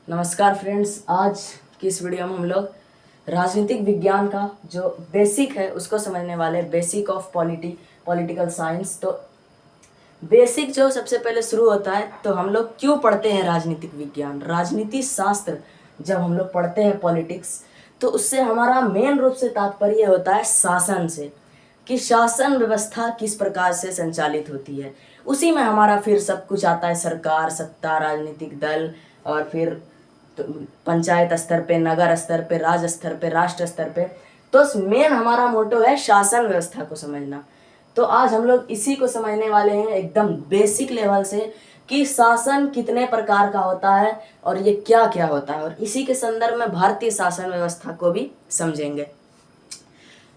नमस्कार फ्रेंड्स, आज की इस वीडियो में हम लोग राजनीतिक विज्ञान का जो बेसिक है उसको समझने वाले, बेसिक ऑफ पॉलिटिकल साइंस। तो बेसिक जो सबसे पहले शुरू होता है, तो हम लोग क्यों पढ़ते हैं राजनीतिक विज्ञान, राजनीति शास्त्र जब हम लोग पढ़ते हैं पॉलिटिक्स, तो उससे हमारा मेन रूप से तात्पर्य होता है शासन से, कि शासन व्यवस्था किस प्रकार से संचालित होती है। उसी में हमारा फिर सब कुछ आता है, सरकार, सत्ता, राजनीतिक दल, और फिर तो पंचायत स्तर पे, नगर स्तर पे, राज्य स्तर पे, राष्ट्र स्तर पे। तो मेन हमारा मोटो है शासन व्यवस्था को समझना। तो आज हम लोग इसी को समझने वाले हैं एकदम बेसिक लेवल से, कि शासन कितने प्रकार का होता है और ये क्या क्या होता है, और इसी के संदर्भ में भारतीय शासन व्यवस्था को भी समझेंगे।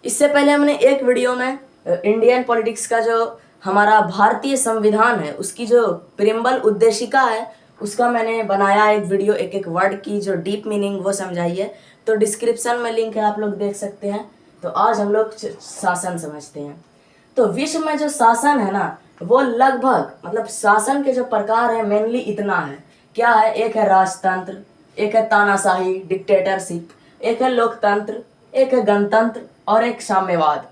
इससे पहले हमने एक वीडियो में इंडियन पॉलिटिक्स का जो हमारा भारतीय संविधान है उसकी जो प्रियम्बल उद्देशिका है उसका मैंने बनाया एक वीडियो, एक एक वर्ड की जो डीप मीनिंग वो समझाई है। तो डिस्क्रिप्शन में लिंक है, आप लोग देख सकते हैं। तो आज हम लोग शासन समझते हैं। तो विश्व में जो शासन है ना, वो लगभग, मतलब शासन के जो प्रकार है मेनली इतना है। क्या है? एक है राजतंत्र, एक है तानाशाही डिक्टेटरशिप, एक है लोकतंत्र, एक है गणतंत्र, और एक साम्यवाद।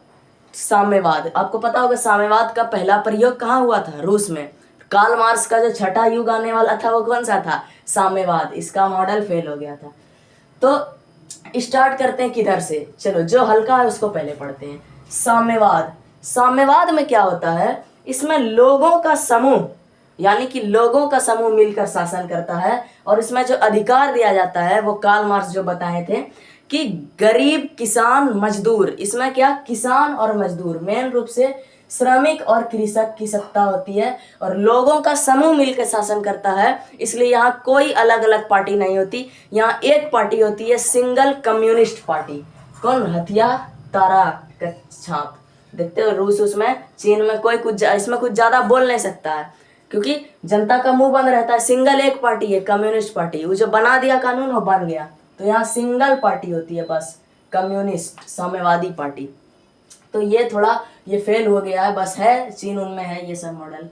साम्यवाद आपको पता होगा, साम्यवाद का पहला प्रयोग कहाँ हुआ था? रूस में। कार्ल मार्क्स का जो छठा युग आने वाला था वो कौन सा था? साम्यवाद। इसका मॉडल फेल हो गया था। तो स्टार्ट करते हैं किधर से? चलो, जो हल्का है उसको पहले पढ़ते हैं। साम्यवाद। साम्यवाद में क्या होता है? इसमें लोगों का समूह, यानी कि लोगों का समूह मिलकर शासन करता है, और इसमें जो अधिकार दिया जाता है वो कार्ल मार्क्स जो बताए थे कि गरीब, किसान, मजदूर, इसमें क्या, किसान और मजदूर, मेन रूप से श्रमिक और कृषक की सत्ता होती है, और लोगों का समूह मिलकर शासन करता है। इसलिए यहाँ कोई अलग अलग पार्टी नहीं होती, यहाँ एक पार्टी होती है, सिंगल कम्युनिस्ट पार्टी। कौन? हथिया तारा का छाप देखते हो, रूस, उसमें चीन में कोई कुछ इसमें कुछ ज्यादा बोल नहीं सकता है, क्योंकि जनता का मुंह बंद रहता है। सिंगल एक पार्टी है, कम्युनिस्ट पार्टी, वो जो बना दिया कानून वो बन गया। तो यहाँ सिंगल पार्टी होती है बस, कम्युनिस्ट, साम्यवादी पार्टी। तो ये थोड़ा ये फेल हो गया है, बस है चीन, उनमें है ये सब मॉडल।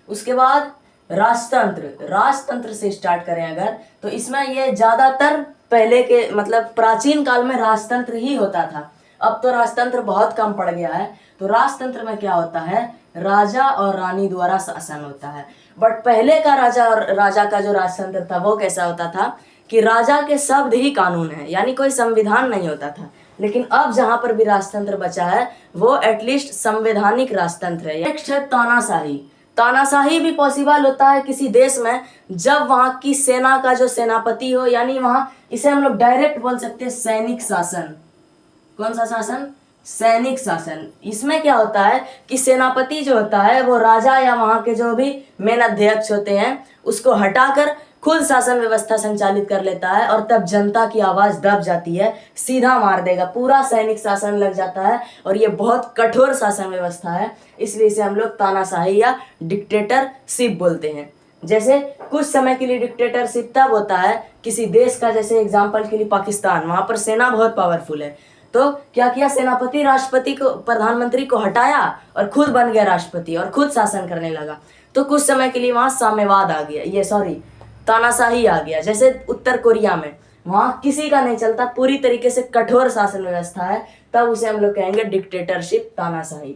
उसके बाद राजतंत्र। राजतंत्र से स्टार्ट करें अगर, तो इसमें ये ज्यादातर पहले के, मतलब प्राचीन काल में राजतंत्र ही होता था। अब तो राजतंत्र बहुत कम पड़ गया है। तो राजतंत्र में क्या होता है? राजा और रानी द्वारा शासन होता है। बट पहले का राजा का जो राजतंत्र था वो कैसा होता था कि राजा के शब्द ही कानून है, यानी कोई संविधान नहीं होता था। लेकिन अब जहां पर भी राजतंत्र बचा है वो एटलीस्ट संवैधानिक राजतंत्र है। नेक्स्ट है तानाशाही। तानाशाही भी पॉसिबल होता है किसी देश में जब वहां की सेना का जो सेनापति हो, यानी वहां, इसे हम लोग डायरेक्ट बोल सकते हैं सैनिक शासन। कौन सा शासन? सैनिक शासन। इसमें क्या होता है कि सेनापति जो होता है वो राजा या वहां के जो भी मेन अध्यक्ष होते हैं उसको हटाकर खुद शासन व्यवस्था संचालित कर लेता है, और तब जनता की आवाज दब जाती है, सीधा मार देगा, पूरा सैनिक शासन लग जाता है। और ये बहुत कठोर शासन व्यवस्था है, इसलिए इसे हम लोग तानाशाही या डिक्टेटरशिप बोलते हैं। जैसे कुछ समय के लिए डिक्टेटरशिप तब होता है किसी देश का, जैसे एग्जाम्पल के लिए पाकिस्तान, वहां पर सेना बहुत पावरफुल है। तो क्या किया सेनापति? राष्ट्रपति को, प्रधानमंत्री को हटाया और खुद बन गया राष्ट्रपति और खुद शासन करने लगा। तो कुछ समय के लिए वहां साम्यवाद आ गया, ये सॉरी तानाशाही आ गया। जैसे उत्तर कोरिया में, वहां किसी का नहीं चलता, पूरी तरीके से कठोर शासन व्यवस्था है, तब उसे हम लोग कहेंगे डिक्टेटरशिप, तानाशाही।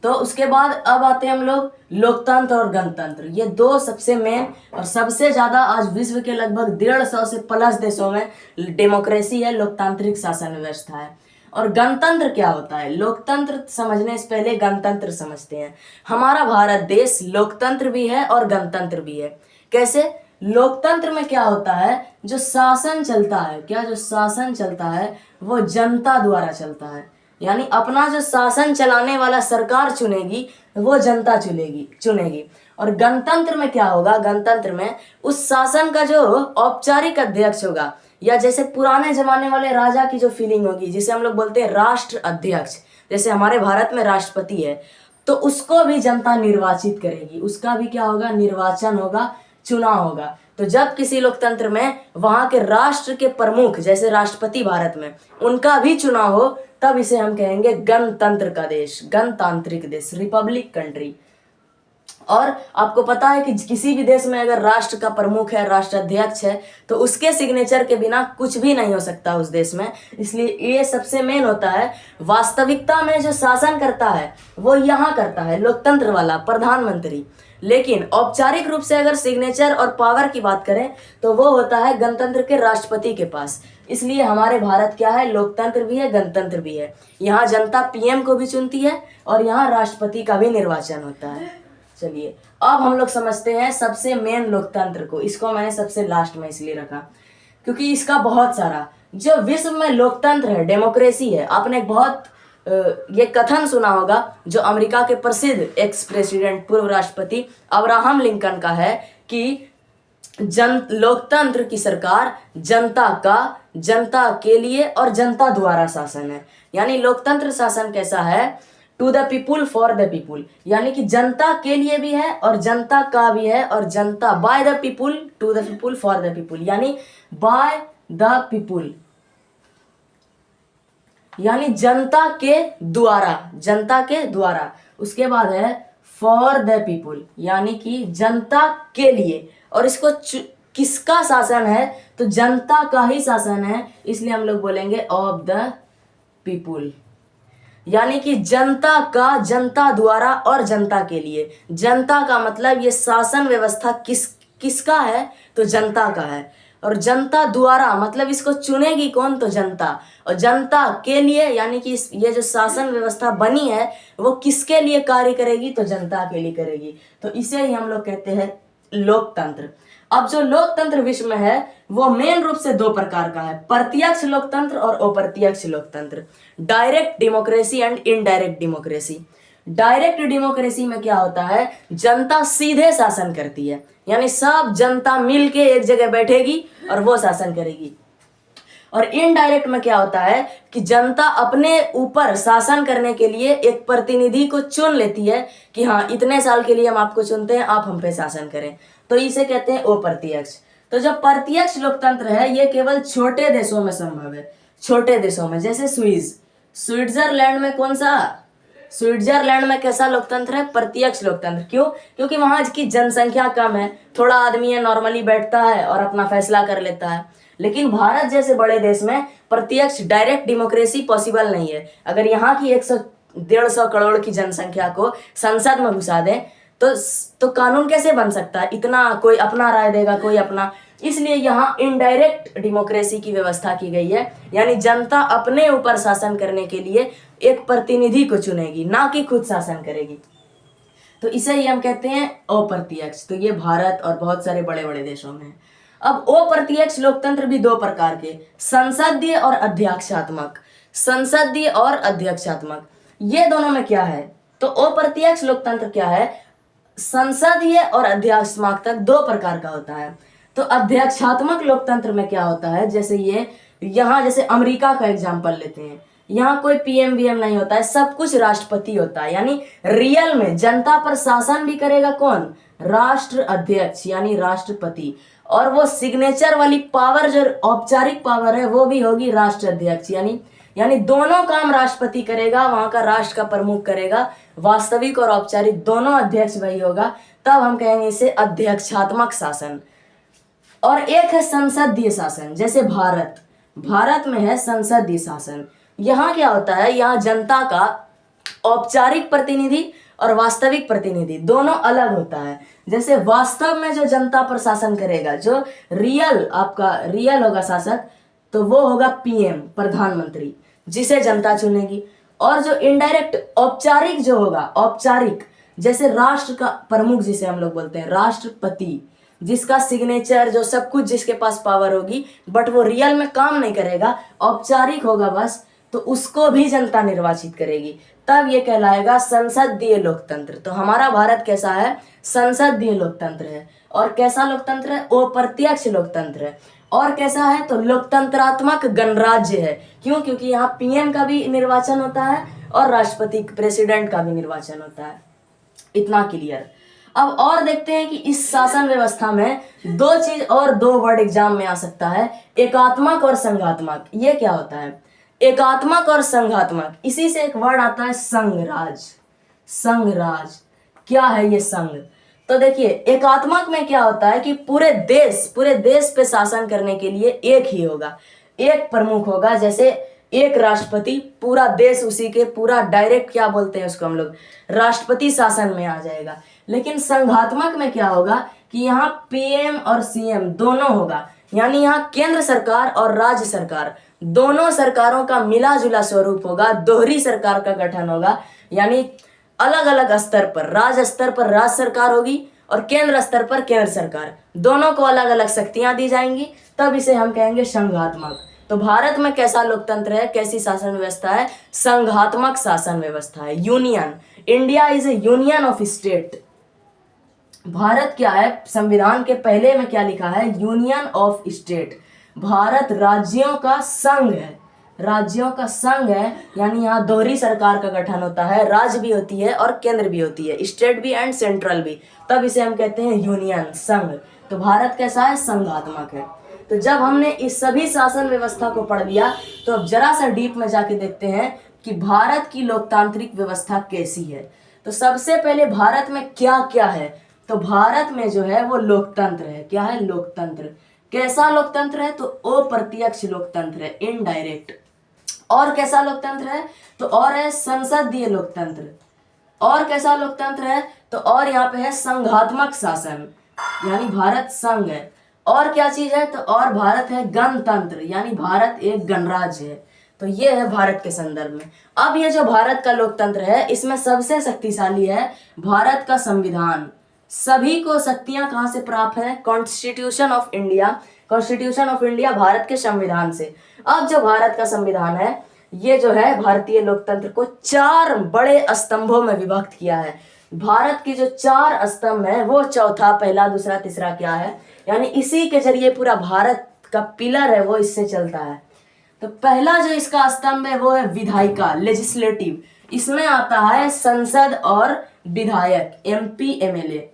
तो उसके बाद अब आते हैं हम लोग लोकतंत्र और गणतंत्र। ये दो सबसे मेन और सबसे ज्यादा आज विश्व के लगभग 150 से प्लस देशों में डेमोक्रेसी है, लोकतांत्रिक शासन व्यवस्था है। और गणतंत्र क्या होता है? लोकतंत्र समझने से पहले गणतंत्र समझते हैं। हमारा भारत देश लोकतंत्र भी है और गणतंत्र भी है। कैसे? लोकतंत्र में क्या होता है, जो शासन चलता है, क्या जो शासन चलता है वो जनता द्वारा चलता है, यानी अपना जो शासन चलाने वाला सरकार चुनेगी वो जनता चुनेगी। और गणतंत्र में क्या होगा? गणतंत्र में उस शासन का जो औपचारिक अध्यक्ष होगा, या जैसे पुराने जमाने वाले राजा की जो फीलिंग होगी, जिसे हम लोग बोलते हैं राष्ट्र अध्यक्ष, जैसे हमारे भारत में राष्ट्रपति है, तो उसको भी जनता निर्वाचित करेगी, उसका भी क्या होगा? निर्वाचन होगा, चुनाव होगा। तो जब किसी लोकतंत्र में वहां के राष्ट्र के प्रमुख, जैसे राष्ट्रपति भारत में, उनका भी चुनाव हो, तब इसे हम कहेंगे गणतंत्र का देश, गणतांत्रिक देश, रिपब्लिक कंट्री। और आपको पता है कि किसी भी देश में अगर राष्ट्र का प्रमुख है, राष्ट्राध्यक्ष है, तो उसके सिग्नेचर के बिना कुछ भी नहीं हो सकता उस देश में। इसलिए ये सबसे मेन होता है। वास्तविकता में जो शासन करता है वो यहाँ करता है लोकतंत्र वाला प्रधानमंत्री, लेकिन औपचारिक रूप से अगर सिग्नेचर और पावर की बात करें तो वो होता है गणतंत्र के राष्ट्रपति के पास। इसलिए हमारे भारत क्या है, लोकतंत्र भी है, गणतंत्र भी है। यहाँ जनता पीएम को भी चुनती है और यहाँ राष्ट्रपति का भी निर्वाचन होता है। चलिए अब हम लोग समझते हैं सबसे मेन लोकतंत्र को। इसको मैंने सबसे लास्ट में इसलिए रखा क्योंकि इसका बहुत सारा जो विश्व में लोकतंत्र है, डेमोक्रेसी है। आपने एक बहुत ये कथन सुना होगा जो अमेरिका के प्रसिद्ध एक्स प्रेसिडेंट पूर्व राष्ट्रपति अब्राहम लिंकन का है कि लोकतंत्र की सरकार जनता का, जनता के लिए और जनता द्वारा शासन है। यानी लोकतंत्र शासन कैसा है, to the people for the people, यानी कि जनता के लिए भी है और जनता का भी है, और जनता by the people, to the people for the people, यानी बाय द पीपुल, यानी जनता के द्वारा, जनता के द्वारा। उसके बाद है फॉर द पीपुल, यानी कि जनता के लिए। और इसको किसका शासन है, तो जनता का ही शासन है, इसलिए हम लोग बोलेंगे ऑफ द पीपुल, यानी कि जनता का, जनता द्वारा और जनता के लिए। जनता का मतलब ये शासन व्यवस्था किसका है, तो जनता का है। और जनता द्वारा मतलब इसको चुनेगी कौन, तो जनता। और जनता के लिए यानी कि ये जो शासन व्यवस्था बनी है वो किसके लिए कार्य करेगी, तो जनता के लिए करेगी। तो इसे ही हम लोग कहते हैं लोकतंत्र। अब जो लोकतंत्र विश्व में है वो मेन रूप से दो प्रकार का है, प्रत्यक्ष लोकतंत्र और अप्रत्यक्ष लोकतंत्र, direct democracy and indirect democracy. Direct democracy में क्या होता है, जनता सीधे शासन करती है, यानी सब जनता मिलके एक जगह बैठेगी और वो शासन करेगी। और इनडायरेक्ट में क्या होता है कि जनता अपने ऊपर शासन करने के लिए एक प्रतिनिधि को चुन लेती है कि हाँ इतने साल के लिए हम आपको चुनते हैं, आप हम पे शासन करें, तो इसे कहते हैं अप्रत्यक्ष। तो जो प्रत्यक्ष लोकतंत्र है ये केवल छोटे देशों में संभव है, छोटे देशों में, जैसे स्विट्जरलैंड में कौन सा, स्विट्जरलैंड में कैसा लोकतंत्र है, प्रत्यक्ष लोकतंत्र। क्यों, क्योंकि वहां की जनसंख्या कम है, थोड़ा आदमी है नॉर्मली बैठता है और अपना फैसला कर लेता है। लेकिन भारत जैसे बड़े देश में प्रत्यक्ष डायरेक्ट डेमोक्रेसी पॉसिबल नहीं है। अगर यहाँ की 100-150 करोड़ की जनसंख्या को संसद में घुसा दें तो कानून कैसे बन सकता है, इतना कोई अपना राय देगा, कोई अपना। इसलिए यहाँ इनडायरेक्ट डेमोक्रेसी की व्यवस्था की गई है, यानी जनता अपने ऊपर शासन करने के लिए एक प्रतिनिधि को चुनेगी, ना कि खुद शासन करेगी। तो इसे ही हम कहते हैं अप्रत्यक्ष। तो ये भारत और बहुत सारे बड़े बड़े देशों में है। अब अप्रत्यक्ष लोकतंत्र भी दो प्रकार के, संसदीय और अध्यक्षात्मक। संसदीय और अध्यक्षात्मक ये दोनों में क्या है, तो अप्रत्यक्ष लोकतंत्र क्या है, संसदीय और अध्यक्षात्मक तक दो प्रकार का होता है। तो अध्यक्षात्मक लोकतंत्र में क्या होता है, जैसे ये यहाँ जैसे अमेरिका का एग्जाम्पल लेते हैं, यहाँ कोई पीएम वीएम नहीं होता है, सब कुछ राष्ट्रपति होता है, यानी रियल में जनता पर शासन भी करेगा कौन, राष्ट्र अध्यक्ष यानी राष्ट्रपति। और वो सिग्नेचर वाली पावर जो औपचारिक पावर है वो भी होगी राष्ट्र अध्यक्ष, यानी दोनों काम राष्ट्रपति करेगा, वहां का राष्ट्र का प्रमुख करेगा, वास्तविक और औपचारिक दोनों अध्यक्ष वही होगा, तब हम कहेंगे इसे अध्यक्षात्मक शासन। और एक है संसदीय शासन, जैसे भारत में है संसदीय शासन। यहाँ क्या होता है, यहाँ जनता का औपचारिक प्रतिनिधि और वास्तविक प्रतिनिधि दोनों अलग होता है। जैसे वास्तव में जो जनता पर शासन करेगा, जो रियल होगा शासक, तो वो होगा पीएम, प्रधानमंत्री, जिसे जनता चुनेगी। और जो इनडायरेक्ट औपचारिक जो होगा, औपचारिक जैसे राष्ट्र का प्रमुख जिसे हम लोग बोलते हैं राष्ट्रपति, जिसका सिग्नेचर जो सब कुछ जिसके पास पावर होगी, बट वो रियल में काम नहीं करेगा, औपचारिक होगा बस, तो उसको भी जनता निर्वाचित करेगी, तब ये कहलाएगा संसदीय लोकतंत्र। तो हमारा भारत कैसा है, संसदीय लोकतंत्र है। और कैसा लोकतंत्र है, अप्रत्यक्ष लोकतंत्र है। और कैसा है, तो लोकतंत्रात्मक गणराज्य है। क्यों, क्योंकि यहाँ पीएम का भी निर्वाचन होता है और राष्ट्रपति प्रेसिडेंट का भी निर्वाचन होता है। इतना क्लियर। अब और देखते हैं कि इस शासन व्यवस्था में दो चीज और, दो वर्ड एग्जाम में आ सकता है, एकात्मक और संघात्मक। ये क्या होता है, एकात्मक और संघात्मक, इसी से एक वर्ड आता है संघराज। संघराज क्या है, ये संघ, तो देखिए एकात्मक में क्या होता है कि पूरे देश पे शासन करने के लिए एक ही होगा, एक प्रमुख होगा। जैसे एक राष्ट्रपति, पूरा देश उसी के, पूरा डायरेक्ट क्या बोलते हैं उसको हम लोग, राष्ट्रपति शासन में आ जाएगा। लेकिन संघात्मक में क्या होगा कि यहाँ पीएम और सीएम दोनों होगा, यानी यहाँ केंद्र सरकार और राज्य सरकार दोनों सरकारों का मिला जुला स्वरूप होगा, दोहरी सरकार का गठन होगा। यानी अलग अलग स्तर पर, राज्य स्तर पर राज्य सरकार होगी और केंद्र स्तर पर केंद्र सरकार, दोनों को अलग अलग शक्तियां दी जाएंगी, तब इसे हम कहेंगे संघात्मक। तो भारत में कैसा लोकतंत्र है, कैसी शासन व्यवस्था है? संघात्मक शासन व्यवस्था है, union. India is A union of state. Bharat क्या है, संविधान के पहले में क्या लिखा है? Union of state. भारत राज्यों का संघ है, राज्यों का संघ है। यानी यहाँ दोहरी सरकार का गठन होता है, राज्य भी होती है और केंद्र भी होती है, स्टेट भी एंड सेंट्रल भी, तब इसे हम कहते हैं यूनियन, संघ। तो भारत कैसा है? संघात्मक है। तो जब हमने इस सभी शासन व्यवस्था को पढ़ लिया, तो अब जरा सा डीप में जाके देखते हैं कि भारत की लोकतांत्रिक व्यवस्था कैसी है। तो सबसे पहले भारत में क्या क्या है? तो भारत में जो है वो लोकतंत्र है। क्या है? लोकतंत्र। कैसा लोकतंत्र है? तो अप्रत्यक्ष लोकतंत्र है, इनडायरेक्ट। और कैसा लोकतंत्र है? तो और है संसदीय लोकतंत्र। और कैसा लोकतंत्र है? तो और यहाँ पे है संघात्मक शासन, यानी भारत संघ है। और क्या चीज है? तो और भारत है गणतंत्र, यानी भारत एक गणराज्य है। तो ये है भारत के संदर्भ में। अब ये जो भारत का लोकतंत्र है, इसमें सबसे शक्तिशाली है भारत का संविधान। सभी को शक्तियां कहाँ से प्राप्त है? Constitution of India. Constitution of India Bharat के संविधान से। अब जो भारत का संविधान है, ये जो है भारतीय लोकतंत्र को 4 बड़े स्तंभों में विभक्त किया है। भारत के जो 4 स्तंभ है, वो चौथा, पहला, दूसरा, तीसरा क्या है, यानी इसी के जरिए पूरा भारत का पिलर है वो इससे चलता है। तो पहला जो इसका स्तंभ है वो है विधायिका, लेजिस्लेटिव। इसमें आता है संसद और विधायक, एमपी, एमएलए।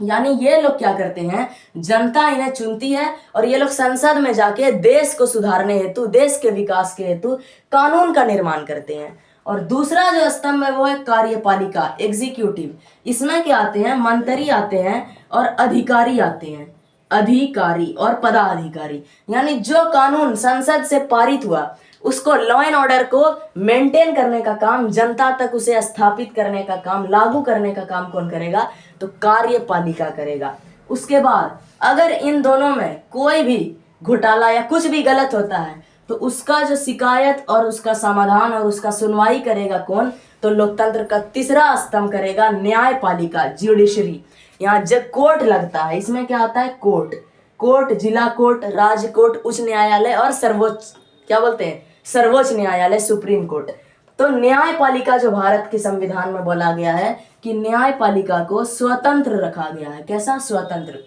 यानी ये लोग क्या करते हैं, जनता इन्हें चुनती है और ये लोग संसद में जाके देश को सुधारने हेतु, देश के विकास के हेतु कानून का निर्माण करते हैं। और दूसरा जो स्तंभ है वो है कार्यपालिका, एग्जीक्यूटिव। इसमें क्या आते हैं? मंत्री आते हैं और अधिकारी आते हैं, अधिकारी और पदाधिकारी। यानी जो कानून संसद से पारित हुआ उसको, लॉ एंड ऑर्डर को मेंटेन करने का काम, जनता तक उसे स्थापित करने का काम, लागू करने का काम कौन करेगा? तो कार्यपालिका करेगा। उसके बाद अगर इन दोनों में कोई भी घोटाला या कुछ भी गलत होता है, तो उसका जो शिकायत और उसका समाधान और उसका सुनवाई करेगा कौन? तो लोकतंत्र का तीसरा स्तंभ करेगा न्यायपालिका, ज्यूडिशरी। यहाँ जब कोर्ट लगता है, इसमें क्या आता है? कोर्ट। कोर्ट, जिला कोर्ट, राज्य कोर्ट, उच्च न्यायालय और सर्वोच्च, क्या बोलते हैं? सर्वोच्च न्यायालय, सुप्रीम कोर्ट। तो न्यायपालिका जो भारत के संविधान में बोला गया है कि न्यायपालिका को स्वतंत्र रखा गया है। कैसा? स्वतंत्र।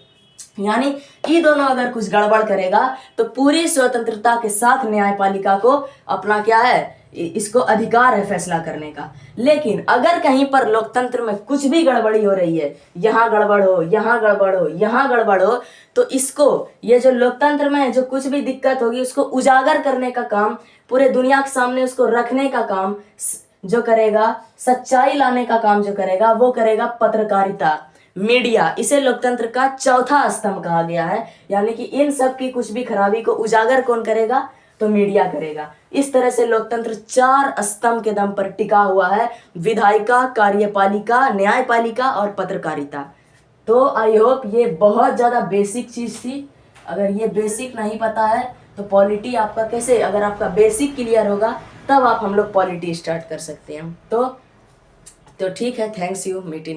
यानी ये दोनों अगर कुछ गड़बड़ करेगा तो पूरी स्वतंत्रता के साथ न्यायपालिका को अपना क्या है, इसको अधिकार है फैसला करने का। लेकिन अगर कहीं पर लोकतंत्र में कुछ भी गड़बड़ी हो रही है, यहाँ गड़बड़ हो, यहाँ गड़बड़ हो, यहाँ गड़बड़ हो, तो इसको, ये जो लोकतंत्र में जो कुछ भी दिक्कत होगी उसको उजागर करने का काम, पूरे दुनिया के सामने उसको रखने का काम जो करेगा, सच्चाई लाने का काम जो करेगा, वो करेगा पत्रकारिता, मीडिया। इसे लोकतंत्र का चौथा स्तंभ कहा गया है। यानी कि इन सब की कुछ भी खराबी को उजागर कौन करेगा? तो मीडिया करेगा। इस तरह से लोकतंत्र 4 स्तंभ के दम पर टिका हुआ है, विधायिका, कार्यपालिका, न्यायपालिका और पत्रकारिता। तो आई होप ये बहुत ज़्यादा बेसिक चीज़ थी। अगर ये बेसिक नहीं पता है तो पॉलिटी आपका कैसे, अगर आपका बेसिक क्लियर होगा तब आप हम लोग पॉलिटी स्टार्ट कर सकते हैं। तो ठीक है, थैंक्स यू, मीटिंग।